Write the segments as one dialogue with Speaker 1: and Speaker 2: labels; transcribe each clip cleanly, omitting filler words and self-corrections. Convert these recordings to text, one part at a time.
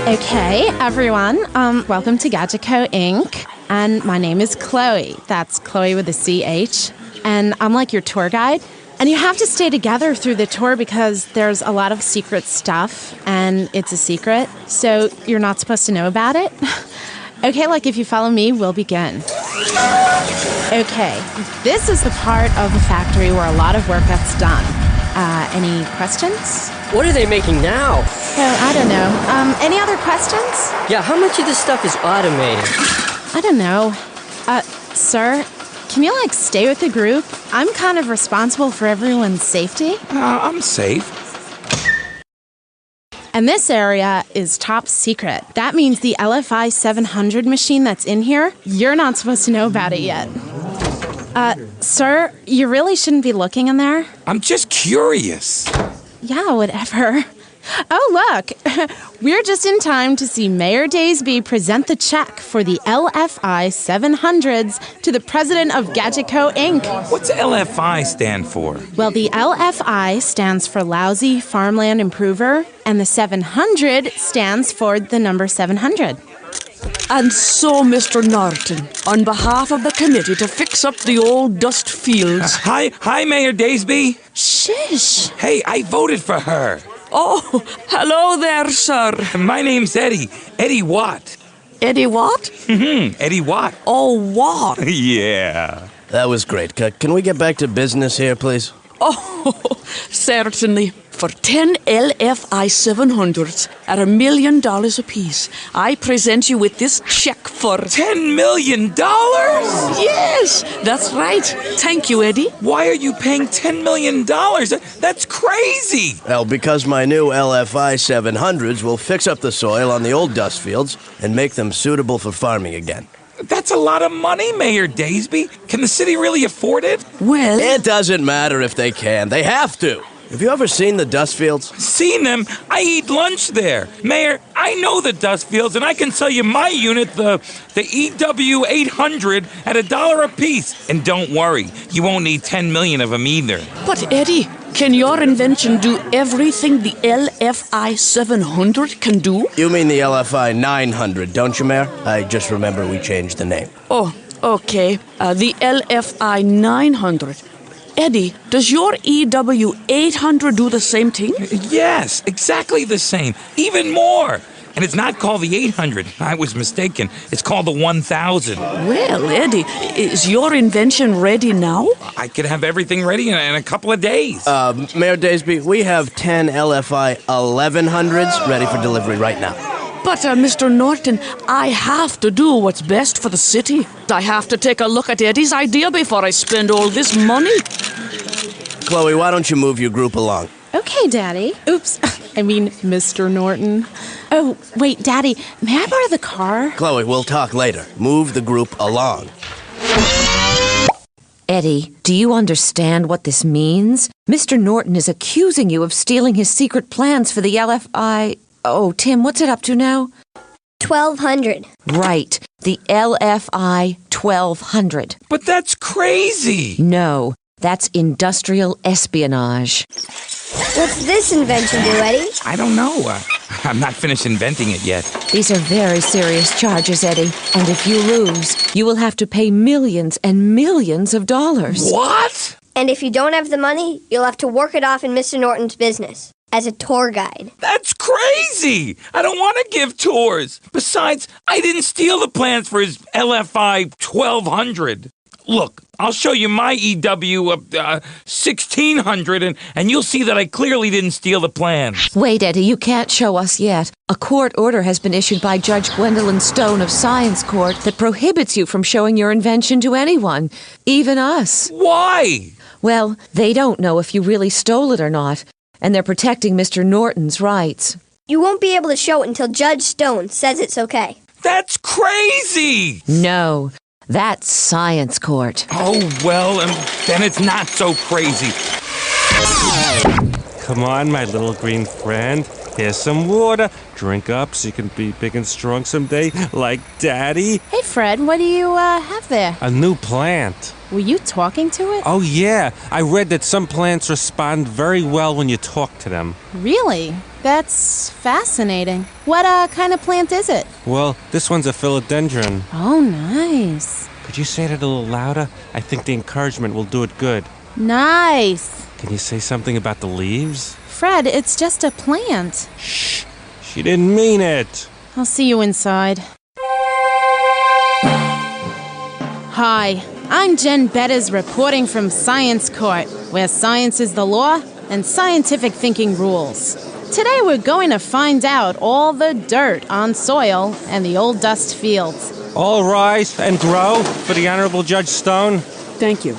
Speaker 1: Okay, everyone, welcome to Gadget Co. Inc. And my name is Chloe. That's Chloe with a CH. And I'm like your tour guide. And you have to stay together through the tour because there's a lot of secret stuff and it's a secret. So you're not supposed to know about it. Okay, like if you follow me, we'll begin. Okay, this is the part of the factory where a lot of work gets done. Any questions?
Speaker 2: What are they making now?
Speaker 1: Oh, I don't know. Any other questions?
Speaker 2: Yeah, how much of this stuff is automated?
Speaker 1: I don't know. Sir, can you, stay with the group? I'm kind of responsible for everyone's safety.
Speaker 3: I'm safe.
Speaker 1: And this area is top secret. That means the LFI 700 machine that's in here, you're not supposed to know about it yet. Sir, you really shouldn't be looking in there.
Speaker 3: I'm just curious.
Speaker 1: Yeah, whatever. Oh, look. We're just in time to see Mayor Daysby present the check for the LFI 700s to the president of Gadget Co. Inc.
Speaker 3: What's LFI stand for?
Speaker 1: Well, the LFI stands for Lousy Farmland Improver, and the 700 stands for the number 700.
Speaker 4: And so, Mr. Norton, on behalf of the committee to fix up the old dust fields...
Speaker 3: Hi, Mayor Daysby.
Speaker 1: Shush.
Speaker 3: Hey, I voted for her.
Speaker 4: Oh, hello there, sir.
Speaker 3: My name's Eddie. Eddie Watt.
Speaker 4: Eddie what?
Speaker 3: Eddie Watt.
Speaker 4: Oh, what?
Speaker 3: Yeah.
Speaker 5: That was great. Can we get back to business here, please?
Speaker 4: Oh, certainly. For 10 LFI 700s at $1 million apiece, I present you with this check for...
Speaker 3: $10 million?
Speaker 4: Yes, that's right. Thank you, Eddie.
Speaker 3: Why are you paying $10 million? That's crazy.
Speaker 5: Well, because my new LFI 700s will fix up the soil on the old dust fields and make them suitable for farming again.
Speaker 3: That's a lot of money, Mayor Daysby. Can the city really afford it?
Speaker 4: Well...
Speaker 5: It doesn't matter if they can. They have to. Have you ever seen the dust fields?
Speaker 3: Seen them? I eat lunch there. Mayor, I know the dust fields, and I can sell you my unit, the EW 800, at $1 a piece. And don't worry, you won't need 10 million of them either.
Speaker 4: But, Eddie, can your invention do everything the LFI 700 can do?
Speaker 5: You mean the LFI 900, don't you, Mayor? I just remember we changed the name.
Speaker 4: Oh, okay. The LFI 900. Eddie, does your EW 800 do the same thing?
Speaker 3: Yes, exactly the same. Even more. And it's not called the 800. I was mistaken. It's called the 1000.
Speaker 4: Well, Eddie, is your invention ready now?
Speaker 3: I could have everything ready in a couple of days.
Speaker 5: Mayor Daysby, we have 10 LFI 1100s ready for delivery right now.
Speaker 4: But, Mr. Norton, I have to do what's best for the city. I have to take a look at Eddie's idea before I spend all this money.
Speaker 5: Chloe, why don't you move your group along?
Speaker 1: Okay, Daddy. Oops. I mean, Mr. Norton. Oh, wait, Daddy, may I borrow the car?
Speaker 5: Chloe, we'll talk later. Move the group along.
Speaker 6: Eddie, do you understand what this means? Mr. Norton is accusing you of stealing his secret plans for the LFI... Oh, Tim, what's it up to now?
Speaker 7: 1200.
Speaker 6: Right, the LFI 1200.
Speaker 3: But that's crazy.
Speaker 6: No, that's industrial espionage.
Speaker 7: What's this invention do, Eddie?
Speaker 3: I don't know. I'm not finished inventing it yet.
Speaker 6: These are very serious charges, Eddie. And if you lose, you will have to pay millions and millions of dollars.
Speaker 3: What?
Speaker 7: And if you don't have the money, you'll have to work it off in Mr. Norton's business. As a tour guide.
Speaker 3: That's crazy! I don't want to give tours. Besides, I didn't steal the plans for his LFI 1200. Look, I'll show you my EW 1600 and you'll see that I clearly didn't steal the plans.
Speaker 6: Wait, Eddie, you can't show us yet. A court order has been issued by Judge Gwendolyn Stone of Science Court that prohibits you from showing your invention to anyone, even us.
Speaker 3: Why?
Speaker 6: Well, they don't know if you really stole it or not. And they're protecting Mr. Norton's rights.
Speaker 7: You won't be able to show it until Judge Stone says it's okay.
Speaker 3: That's crazy!
Speaker 6: No, that's science court.
Speaker 3: Oh, well, then it's not so crazy.
Speaker 8: Come on, my little green friend. Here's some water. Drink up so you can be big and strong someday, like Daddy.
Speaker 1: Hey, Fred, what do you have there?
Speaker 8: A new plant.
Speaker 1: Were you talking to it?
Speaker 8: Oh, yeah. I read that some plants respond very well when you talk to them.
Speaker 1: Really? That's fascinating. What kind of plant is it?
Speaker 8: Well, this one's a philodendron.
Speaker 1: Oh, nice.
Speaker 8: Could you say it a little louder? I think the encouragement will do it good.
Speaker 1: Nice.
Speaker 8: Can you say something about the leaves?
Speaker 1: Fred, it's just a plant.
Speaker 8: Shh! She didn't mean it!
Speaker 1: I'll see you inside. Hi, I'm Jen Bettis reporting from Science Court, where science is the law and scientific thinking rules. Today we're going to find out all the dirt on soil and the old dust fields.
Speaker 8: All rise and grow for the Honorable Judge Stone.
Speaker 4: Thank you.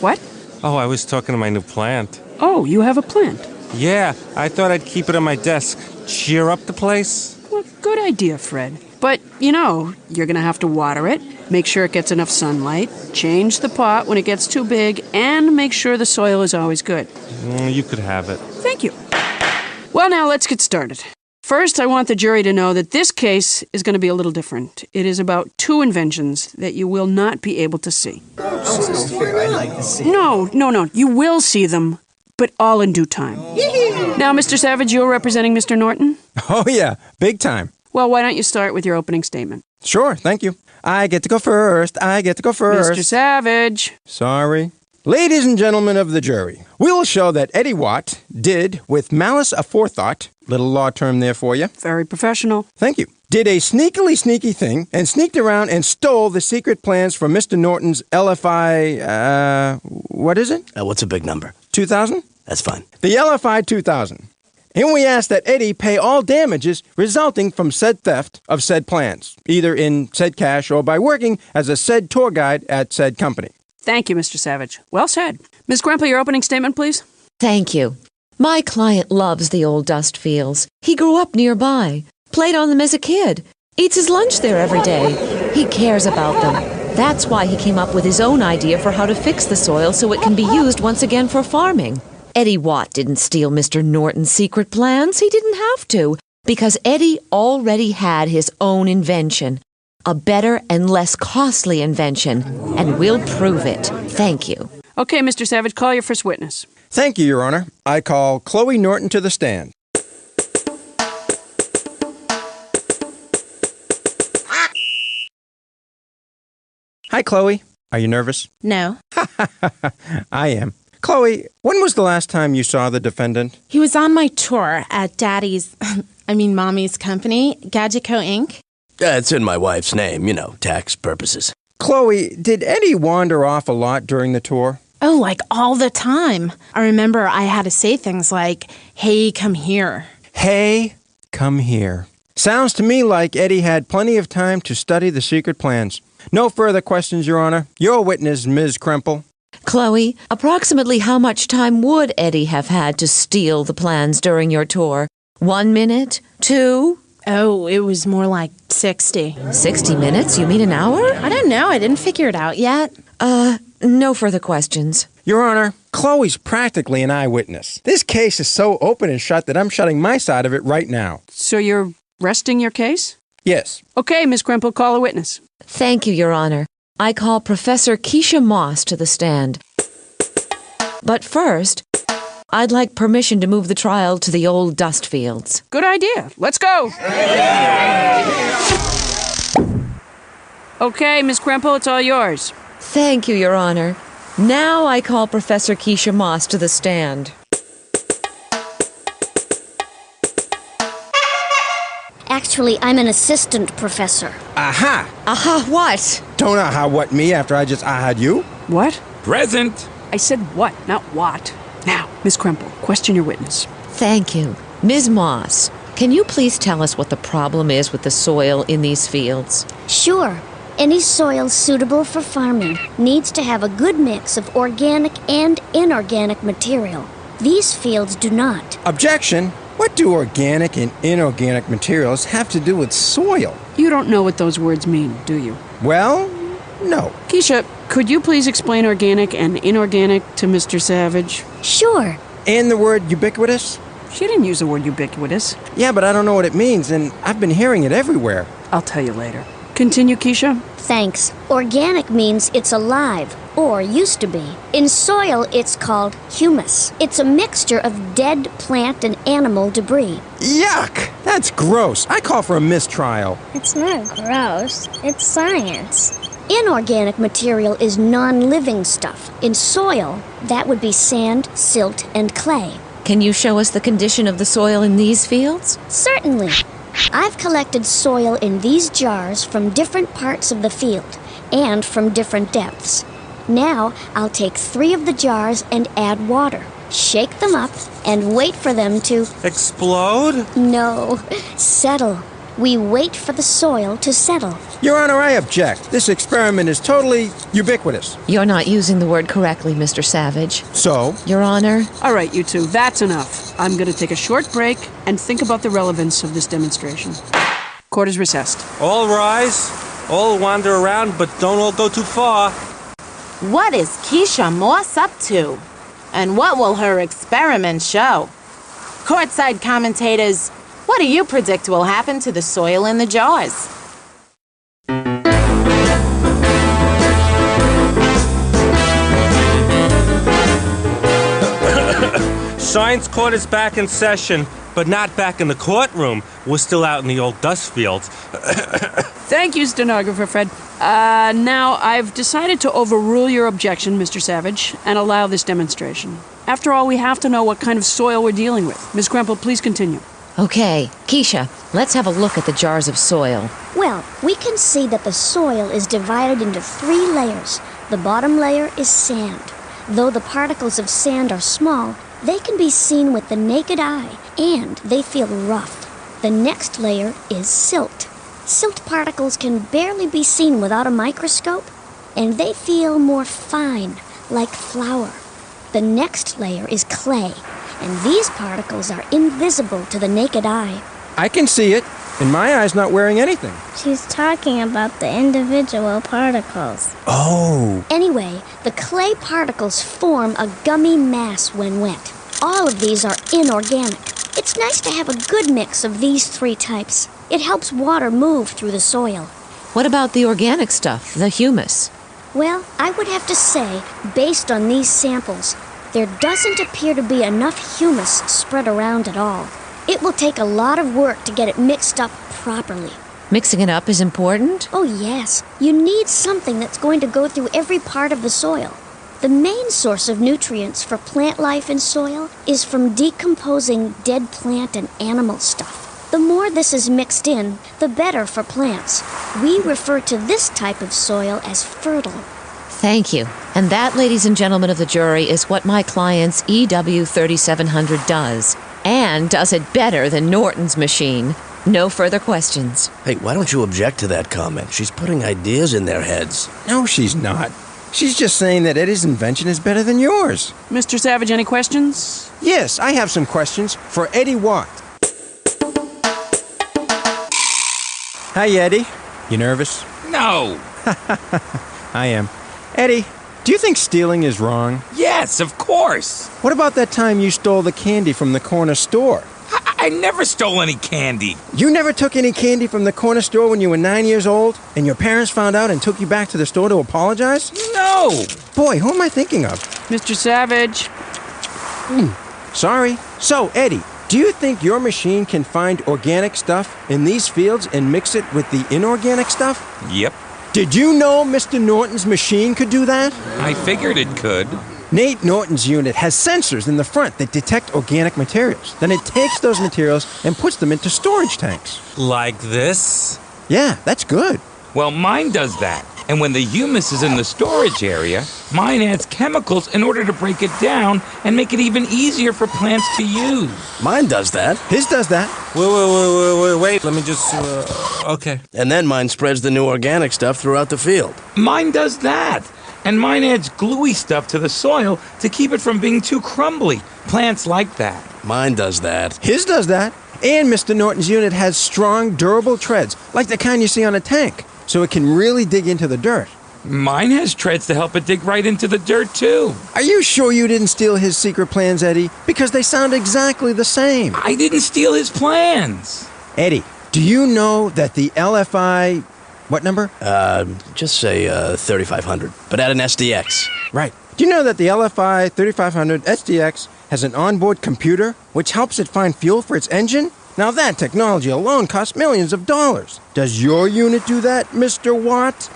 Speaker 4: What?
Speaker 8: Oh, I was talking to my new plant.
Speaker 4: Oh, you have a plant.
Speaker 8: Yeah, I thought I'd keep it on my desk. Cheer up the place.
Speaker 4: Well, good idea, Fred. But, you're going to have to water it, make sure it gets enough sunlight, change the pot when it gets too big, and make sure the soil is always good.
Speaker 8: You could have it.
Speaker 4: Thank you. Well, now let's get started. First, I want the jury to know that this case is going to be a little different. It is about two inventions that you will not be able to see. No. You will see them, but all in due time. Now, Mr. Savage, you're representing Mr. Norton?
Speaker 9: Oh, yeah. Big time.
Speaker 4: Well, why don't you start with your opening statement?
Speaker 9: Sure, thank you. I get to go first.
Speaker 4: Mr. Savage.
Speaker 9: Sorry. Ladies and gentlemen of the jury, we will show that Eddie Watt did, with malice aforethought, little law term there for you.
Speaker 4: Very professional.
Speaker 9: Thank you. Did a sneaky thing and sneaked around and stole the secret plans from Mr. Norton's LFI, what is it?
Speaker 5: What's a big number?
Speaker 9: 2000?
Speaker 5: That's fine.
Speaker 9: The LFI 2000. And we ask that Eddie pay all damages resulting from said theft of said plans, either in said cash or by working as a said tour guide at said company.
Speaker 4: Thank you, Mr. Savage. Well said. Ms. Gremple, your opening statement, please.
Speaker 6: Thank you. My client loves the old dust fields. He grew up nearby, played on them as a kid, eats his lunch there every day. He cares about them. That's why he came up with his own idea for how to fix the soil so it can be used once again for farming. Eddie Watt didn't steal Mr. Norton's secret plans. He didn't have to, because Eddie already had his own invention. A better and less costly invention, and we'll prove it. Thank you.
Speaker 4: Okay, Mr. Savage, call your first witness.
Speaker 9: Thank you, Your Honor. I call Chloe Norton to the stand. Hi, Chloe. Are you nervous?
Speaker 1: No.
Speaker 9: I am. Chloe, when was the last time you saw the defendant?
Speaker 1: He was on my tour at Mommy's company, Gadgetco Inc.
Speaker 5: It's in my wife's name, tax purposes.
Speaker 9: Chloe, did Eddie wander off a lot during the tour?
Speaker 1: Oh, like all the time. I remember I had to say things like, hey, come here.
Speaker 9: Hey, come here. Sounds to me like Eddie had plenty of time to study the secret plans. No further questions, Your Honor. Your witness, Ms. Kremple.
Speaker 6: Chloe, approximately how much time would Eddie have had to steal the plans during your tour? 1 minute? 2?
Speaker 1: Oh, it was more like 60.
Speaker 6: 60 minutes? You mean an hour?
Speaker 1: I don't know. I didn't figure it out yet.
Speaker 6: No further questions.
Speaker 9: Your Honor, Chloe's practically an eyewitness. This case is so open and shut that I'm shutting my side of it right now.
Speaker 4: So you're resting your case?
Speaker 9: Yes.
Speaker 4: Okay, Ms. Gremple, call a witness.
Speaker 6: Thank you, Your Honor. I call Professor Keisha Moss to the stand. But first, I'd like permission to move the trial to the old dust fields.
Speaker 4: Good idea. Let's go. Okay, Ms. Gremple, it's all yours.
Speaker 6: Thank you, Your Honor. Now I call Professor Keisha Moss to the stand.
Speaker 10: Actually, I'm an assistant professor.
Speaker 9: Aha!
Speaker 6: Aha, what?
Speaker 9: Don't aha what me after I just ahaed you.
Speaker 4: What?
Speaker 3: Present.
Speaker 4: I said what, not what. Now, Ms. Gremple, question your witness.
Speaker 6: Thank you. Ms. Moss, can you please tell us what the problem is with the soil in these fields?
Speaker 10: Sure. Any soil suitable for farming needs to have a good mix of organic and inorganic material. These fields do not.
Speaker 9: Objection! What do organic and inorganic materials have to do with soil?
Speaker 4: You don't know what those words mean, do you?
Speaker 9: Well, no.
Speaker 4: Keisha, could you please explain organic and inorganic to Mr. Savage?
Speaker 10: Sure.
Speaker 9: And the word ubiquitous?
Speaker 4: She didn't use the word ubiquitous.
Speaker 9: Yeah, but I don't know what it means, and I've been hearing it everywhere.
Speaker 4: I'll tell you later. Continue, Keisha.
Speaker 10: Thanks. Organic means it's alive, or used to be. In soil, it's called humus. It's a mixture of dead plant and animal debris.
Speaker 9: Yuck! That's gross. I call for a mistrial.
Speaker 10: It's not gross. It's science. Inorganic material is non-living stuff. In soil, that would be sand, silt, and clay.
Speaker 6: Can you show us the condition of the soil in these fields?
Speaker 10: Certainly. I've collected soil in these jars from different parts of the field and from different depths. Now, I'll take 3 of the jars and add water, shake them up, and wait for them to...
Speaker 8: Explode?
Speaker 10: No, settle. We wait for the soil to settle.
Speaker 9: Your Honor, I object. This experiment is totally ubiquitous.
Speaker 6: You're not using the word correctly, Mr. Savage.
Speaker 9: So?
Speaker 6: Your Honor?
Speaker 4: All right, you two, that's enough. I'm going to take a short break and think about the relevance of this demonstration. Court is recessed.
Speaker 8: All rise. All wander around, but don't all go too far.
Speaker 1: What is Keisha Moss up to? And what will her experiment show? Courtside commentators, what do you predict will happen to the soil in the jars?
Speaker 8: Science court is back in session, but not back in the courtroom. We're still out in the old dust fields.
Speaker 4: Thank you, stenographer Fred. Now, I've decided to overrule your objection, Mr. Savage, and allow this demonstration. After all, we have to know what kind of soil we're dealing with. Ms. Krempel, please continue.
Speaker 6: Okay, Keisha, let's have a look at the jars of soil.
Speaker 10: Well, we can see that the soil is divided into 3 layers. The bottom layer is sand. Though the particles of sand are small, they can be seen with the naked eye, and they feel rough. The next layer is silt. Silt particles can barely be seen without a microscope, and they feel more fine, like flour. The next layer is clay, and these particles are invisible to the naked eye.
Speaker 9: I can see it, and my eye's not wearing anything.
Speaker 10: She's talking about the individual particles.
Speaker 9: Oh.
Speaker 10: Anyway, the clay particles form a gummy mass when wet. All of these are inorganic. It's nice to have a good mix of these 3 types. It helps water move through the soil.
Speaker 6: What about the organic stuff, the humus?
Speaker 10: Well, I would have to say, based on these samples, there doesn't appear to be enough humus spread around at all. It will take a lot of work to get it mixed up properly.
Speaker 6: Mixing it up is important?
Speaker 10: Oh, yes. You need something that's going to go through every part of the soil. The main source of nutrients for plant life in soil is from decomposing dead plant and animal stuff. The more this is mixed in, the better for plants. We refer to this type of soil as fertile.
Speaker 6: Thank you. And that, ladies and gentlemen of the jury, is what my client's EW 3700 does. And does it better than Norton's machine. No further questions.
Speaker 5: Hey, why don't you object to that comment? She's putting ideas in their heads.
Speaker 9: No, she's not. She's just saying that Eddie's invention is better than yours.
Speaker 4: Mr. Savage, any questions?
Speaker 9: Yes, I have some questions for Eddie Watt. Hi, Eddie. You nervous?
Speaker 3: No.
Speaker 9: I am. Eddie, do you think stealing is wrong?
Speaker 3: Yes, of course.
Speaker 9: What about that time you stole the candy from the corner store?
Speaker 3: I never stole any candy.
Speaker 9: You never took any candy from the corner store when you were 9 years old, and your parents found out and took you back to the store to apologize?
Speaker 3: No.
Speaker 9: Boy, who am I thinking of?
Speaker 4: Mr. Savage.
Speaker 9: Sorry. So, Eddie, do you think your machine can find organic stuff in these fields and mix it with the inorganic stuff?
Speaker 3: Yep.
Speaker 9: Did you know Mr. Norton's machine could do that?
Speaker 3: I figured it could.
Speaker 9: Nate Norton's unit has sensors in the front that detect organic materials. Then it takes those materials and puts them into storage tanks.
Speaker 8: Like this?
Speaker 9: Yeah, that's good.
Speaker 3: Well, mine does that. And when the humus is in the storage area, mine adds chemicals in order to break it down and make it even easier for plants to use.
Speaker 5: Mine does that.
Speaker 9: His does that.
Speaker 8: Wait, let me just, okay.
Speaker 5: And then mine spreads the new organic stuff throughout the field.
Speaker 3: Mine does that. And mine adds gluey stuff to the soil to keep it from being too crumbly. Plants like that.
Speaker 5: Mine does that.
Speaker 9: His does that. And Mr. Norton's unit has strong, durable treads, like the kind you see on a tank, so it can really dig into the dirt.
Speaker 3: Mine has treads to help it dig right into the dirt, too.
Speaker 9: Are you sure you didn't steal his secret plans, Eddie? Because they sound exactly the same.
Speaker 3: I didn't steal his plans.
Speaker 9: Eddie, do you know that the LFI What number?
Speaker 5: Just say 3500, but add an SDX.
Speaker 9: Right. Do you know that the LFI 3500 SDX has an onboard computer which helps it find fuel for its engine? Now that technology alone costs millions of dollars. Does your unit do that, Mr. Watt?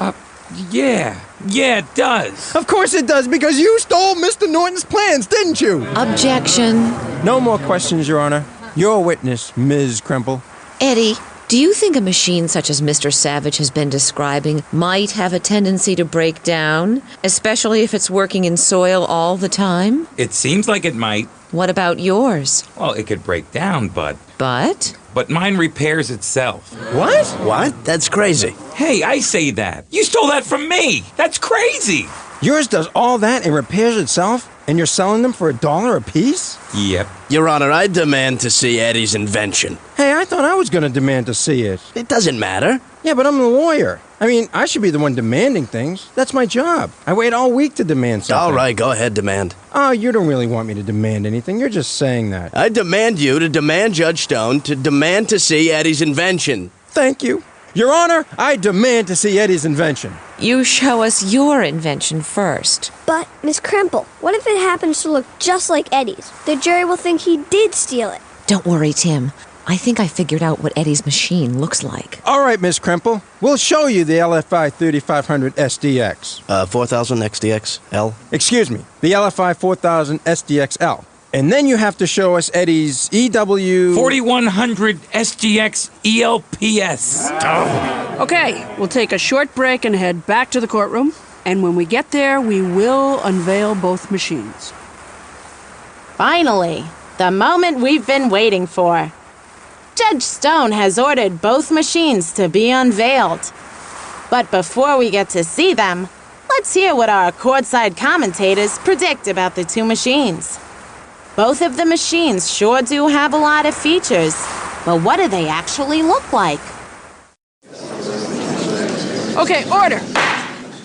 Speaker 3: Yeah, it does.
Speaker 9: Of course it does, because you stole Mr. Norton's plans, didn't you?
Speaker 6: Objection.
Speaker 9: No more questions, Your Honor. Your witness, Ms. Kremple.
Speaker 6: Eddie, do you think a machine such as Mr. Savage has been describing might have a tendency to break down, especially if it's working in soil all the time?
Speaker 3: It seems like it might.
Speaker 6: What about yours?
Speaker 3: Well, it could break down, but mine repairs itself.
Speaker 9: What?
Speaker 5: What? That's crazy.
Speaker 3: Hey, I say that. You stole that from me. That's crazy.
Speaker 9: Yours does all that and repairs itself, and you're selling them for $1 a piece?
Speaker 3: Yep.
Speaker 5: Your Honor, I demand to see Eddie's invention.
Speaker 9: Hey, I thought I was going to demand to see it.
Speaker 5: It doesn't matter.
Speaker 9: Yeah, but I'm the lawyer. I mean, I should be the one demanding things. That's my job. I wait all week to demand something.
Speaker 5: All right, go ahead, demand.
Speaker 9: Oh, you don't really want me to demand anything. You're just saying that.
Speaker 5: I demand you to demand Judge Stone to demand to see Eddie's invention.
Speaker 9: Thank you. Your Honor, I demand to see Eddie's invention.
Speaker 6: You show us your invention first.
Speaker 7: But, Miss Kremple, what if it happens to look just like Eddie's? The jury will think he did steal it.
Speaker 6: Don't worry, Tim. I think I figured out what Eddie's machine looks like.
Speaker 9: All right, Miss Kremple. We'll show you the LFI 3500 SDX.
Speaker 5: 4000 XDX-L?
Speaker 9: Excuse me, the LFI 4000 SDX-L. And then you have to show us Eddie's EW...
Speaker 3: 4100 SGX ELPS. Oh.
Speaker 4: Okay, we'll take a short break and head back to the courtroom. And when we get there, we will unveil both machines.
Speaker 1: Finally, the moment we've been waiting for. Judge Stone has ordered both machines to be unveiled. But before we get to see them, let's hear what our courtside commentators predict about the two machines. Both of the machines sure do have a lot of features, but what do they actually look like?
Speaker 4: Okay, order!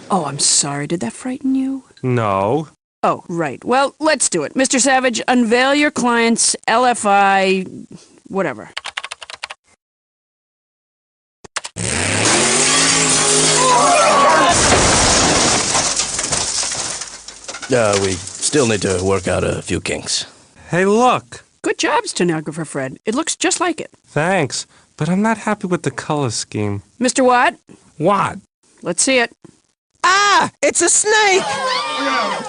Speaker 4: Oh, I'm sorry. Did that frighten you?
Speaker 8: No.
Speaker 4: Oh, right. Well, let's do it. Mr. Savage, unveil your client's LFI... whatever.
Speaker 5: We still need to work out a few kinks.
Speaker 8: Hey, look.
Speaker 4: Good job, stenographer Fred. It looks just like it.
Speaker 8: Thanks, but I'm not happy with the color scheme.
Speaker 4: Mr. Watt?
Speaker 3: What?
Speaker 4: Let's see it.
Speaker 9: Ah! It's a snake!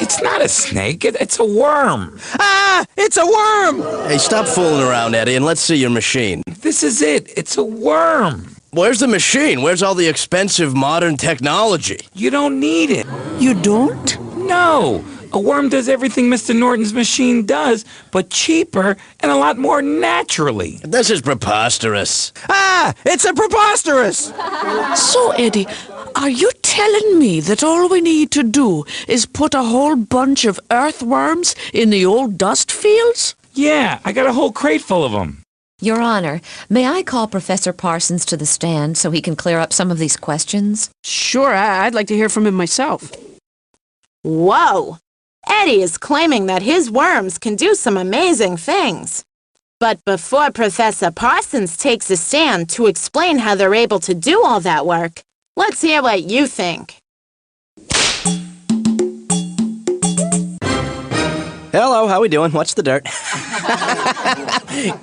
Speaker 3: It's not a snake. It's a worm.
Speaker 9: Ah! It's a worm!
Speaker 5: Hey, stop fooling around, Eddie, and let's see your machine.
Speaker 3: This is it. It's a worm.
Speaker 5: Where's the machine? Where's all the expensive modern technology?
Speaker 3: You don't need it.
Speaker 4: You don't?
Speaker 3: No. A worm does everything Mr. Norton's machine does, but cheaper and a lot more naturally.
Speaker 5: This is preposterous.
Speaker 9: Ah! It's a preposterous!
Speaker 11: So, Eddie, are you telling me that all we need to do is put a whole bunch of earthworms in the old dust fields?
Speaker 3: Yeah, I got a whole crate full of them.
Speaker 6: Your Honor, may I call Professor Parsons to the stand so he can clear up some of these questions?
Speaker 4: Sure, I'd like to hear from him myself.
Speaker 1: Whoa! Eddie is claiming that his worms can do some amazing things. But before Professor Parsons takes a stand to explain how they're able to do all that work, let's hear what you think.
Speaker 2: Hello, how we doing? What's the dirt?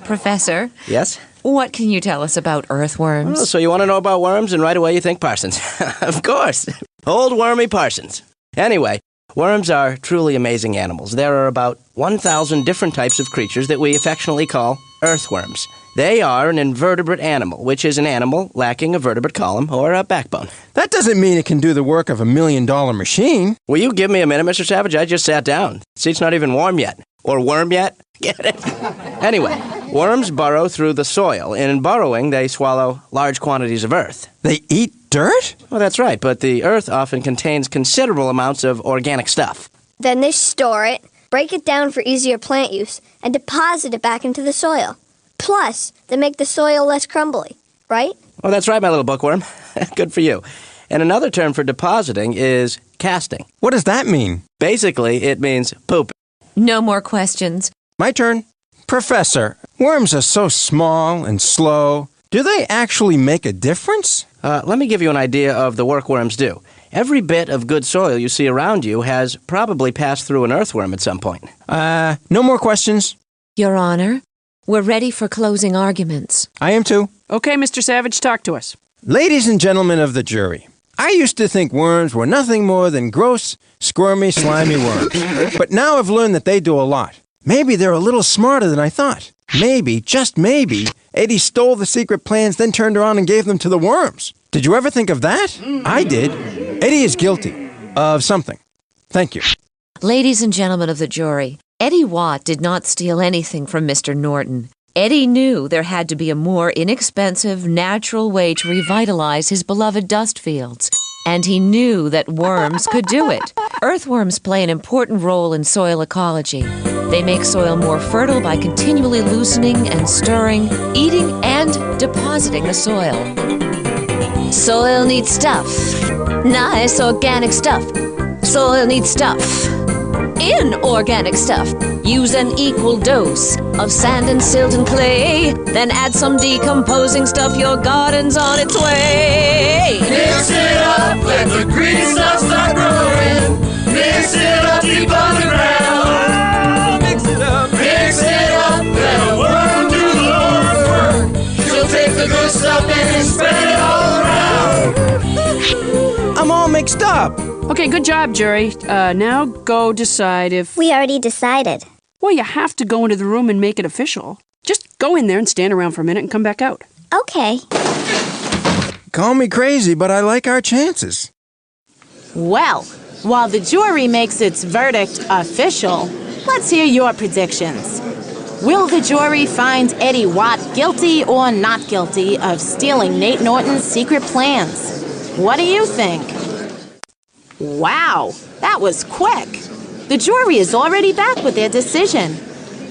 Speaker 6: Professor,
Speaker 2: Yes?
Speaker 6: what can you tell us about earthworms?
Speaker 2: Oh, so you want to know about worms, and right away you think Parsons. Of course. Old wormy Parsons. Anyway, worms are truly amazing animals. There are about 1,000 different types of creatures that we affectionately call earthworms. They are an invertebrate animal, which is an animal lacking a vertebrate column or a backbone.
Speaker 9: That doesn't mean it can do the work of $1 million machine.
Speaker 2: Will you give me a minute, Mr. Savage? I just sat down. Seat's not even warm yet. Or worm yet? Get it? Anyway, worms burrow through the soil, and in burrowing, they swallow large quantities of earth.
Speaker 9: They eat dirt?
Speaker 2: Well, that's right, but the earth often contains considerable amounts of organic stuff.
Speaker 7: Then they store it, break it down for easier plant use, and deposit it back into the soil. Plus, they make the soil less crumbly, right?
Speaker 2: Well, that's right, my little bookworm. Good for you. And another term for depositing is casting.
Speaker 9: What does that mean?
Speaker 2: Basically, it means poop.
Speaker 6: No more questions.
Speaker 9: My turn. Professor, worms are so small and slow. Do they actually make a difference?
Speaker 2: Let me give you an idea of the work worms do. Every bit of good soil you see around you has probably passed through an earthworm at some point.
Speaker 9: No more questions?
Speaker 6: Your Honor, we're ready for closing arguments.
Speaker 9: I am too.
Speaker 4: Okay, Mr. Savage, talk to us.
Speaker 9: Ladies and gentlemen of the jury, I used to think worms were nothing more than gross, squirmy, slimy worms. But now I've learned that they do a lot. Maybe they're a little smarter than I thought. Maybe, just maybe, Eddie stole the secret plans, then turned around and gave them to the worms. Did you ever think of that? I did. Eddie is guilty of something. Thank you.
Speaker 6: Ladies and gentlemen of the jury, Eddie Watt did not steal anything from Mr. Norton. Eddie knew there had to be a more inexpensive, natural way to revitalize his beloved dust fields. And he knew that worms could do it. Earthworms play an important role in soil ecology. They make soil more fertile by continually loosening and stirring, eating and depositing the soil. Soil needs stuff. Nice organic stuff. Soil needs stuff. Inorganic stuff. Use an equal dose of sand and silt and clay. Then add some decomposing stuff. Your garden's on its way.
Speaker 12: Mix it up, let the green stuff start growing. Mix it up deep underground. Mix it up, let a worm do the Lord's work. She'll take the good stuff and spread it all around.
Speaker 9: I'm all mixed up.
Speaker 4: Okay, good job, jury. Now go decide if...
Speaker 7: We already decided.
Speaker 4: Well, you have to go into the room and make it official. Just go in there and stand around for a minute and come back out.
Speaker 7: Okay.
Speaker 9: Call me crazy, but I like our chances.
Speaker 1: Well, while the jury makes its verdict official, let's hear your predictions. Will the jury find Eddie Watt guilty or not guilty of stealing Nate Norton's secret plans? What do you think? Wow, that was quick. The jury is already back with their decision.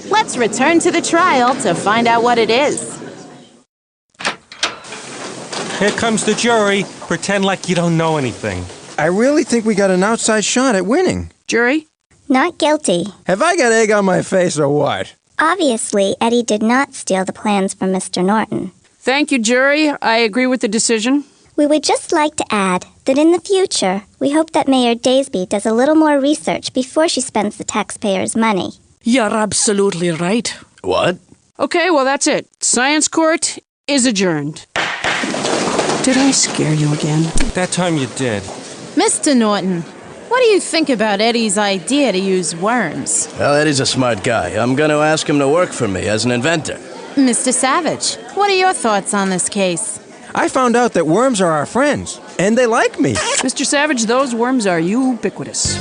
Speaker 1: Let's return to the trial to find out what it is.
Speaker 8: Here comes the jury. Pretend like you don't know anything.
Speaker 9: I really think we got an outside shot at winning.
Speaker 4: Jury?
Speaker 7: Not guilty.
Speaker 9: Have I got egg on my face or what?
Speaker 7: Obviously, Eddie did not steal the plans from Mr. Norton.
Speaker 4: Thank you, jury. I agree with the decision.
Speaker 7: We would just like to add that in the future, we hope that Mayor Daysby does a little more research before she spends the taxpayers' money.
Speaker 11: You're absolutely right.
Speaker 5: What?
Speaker 4: Okay, well, that's it. Science court is adjourned. Did I scare you again?
Speaker 8: That time you did.
Speaker 1: Mr. Norton, what do you think about Eddie's idea to use worms?
Speaker 5: Well, Eddie's a smart guy. I'm going to ask him to work for me as an inventor.
Speaker 1: Mr. Savage, what are your thoughts on this case?
Speaker 9: I found out that worms are our friends, and they like me.
Speaker 4: Mr. Savage, those worms are ubiquitous.